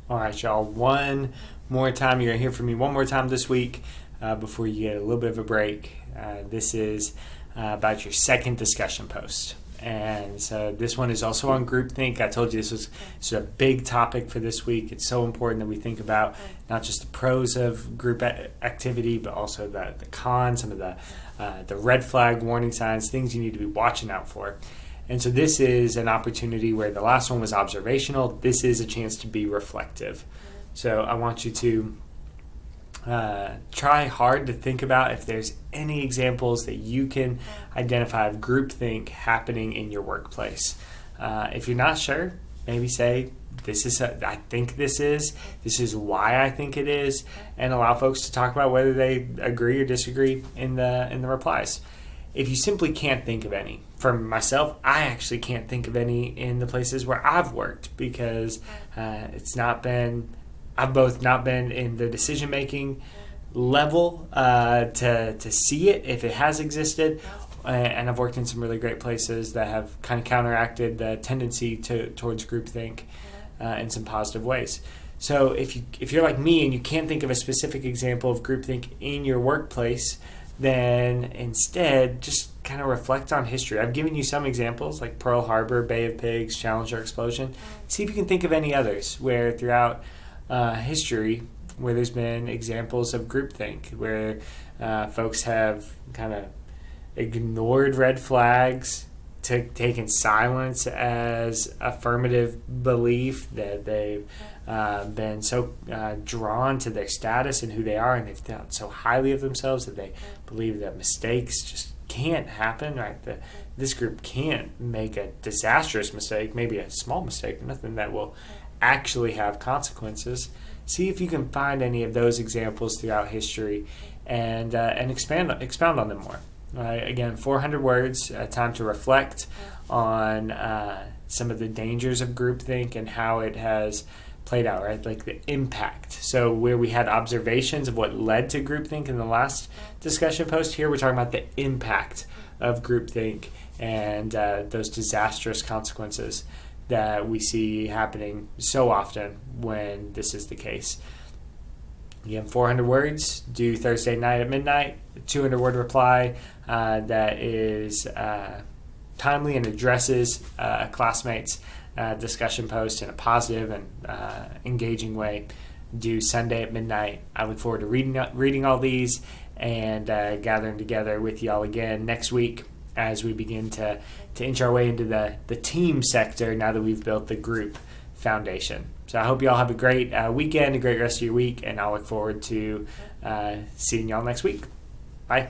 All right, y'all. One more time. You're going to hear from me one more time this week before you get a little bit of a break. This is about your second discussion post. And so this one is also on groupthink. I told you this was a big topic for this week. It's so important that we think about not just the pros of group activity, but also the cons, some of the red flag warning signs, things you need to be watching out for. And so this is an opportunity where the last one was observational. This is a chance to be reflective. So I want you to try hard to think about if there's any examples that you can identify of groupthink happening in your workplace. If you're not sure, maybe say, I think this is why I think it is, and allow folks to talk about whether they agree or disagree in the replies. If you simply can't think of any, for myself, I actually can't think of any in the places where I've worked because I've both not been in the decision-making level to see it if it has existed, and I've worked in some really great places that have kind of counteracted the tendency towards groupthink in some positive ways. So if you're like me and you can't think of a specific example of groupthink in your workplace, then instead just kind of reflect on history. I've given you some examples like Pearl Harbor, Bay of Pigs, Challenger explosion. See if you can think of any others where throughout history where there's been examples of groupthink, where folks have kind of ignored red flags, taken silence as affirmative belief, that they've been so drawn to their status and who they are, and they've thought so highly of themselves that they believe that mistakes just can't happen, right? This group can't make a disastrous mistake, maybe a small mistake, nothing that will actually have consequences. See if you can find any of those examples throughout history and expound on them more. Again, 400 words, time to reflect on some of the dangers of groupthink and how it has played out, right? Like the impact. So where we had observations of what led to groupthink in the last discussion post, here we're talking about the impact of groupthink and those disastrous consequences that we see happening so often when this is the case. Again, 400 words, due Thursday night at midnight, 200-word reply that is timely and addresses a classmate's discussion post in a positive and engaging way, due Sunday at midnight. I look forward to reading all these and gathering together with y'all again next week as we begin to inch our way into the team sector now that we've built the group foundation. So I hope you all have a great weekend, a great rest of your week, and I'll look forward to seeing y'all next week. Bye.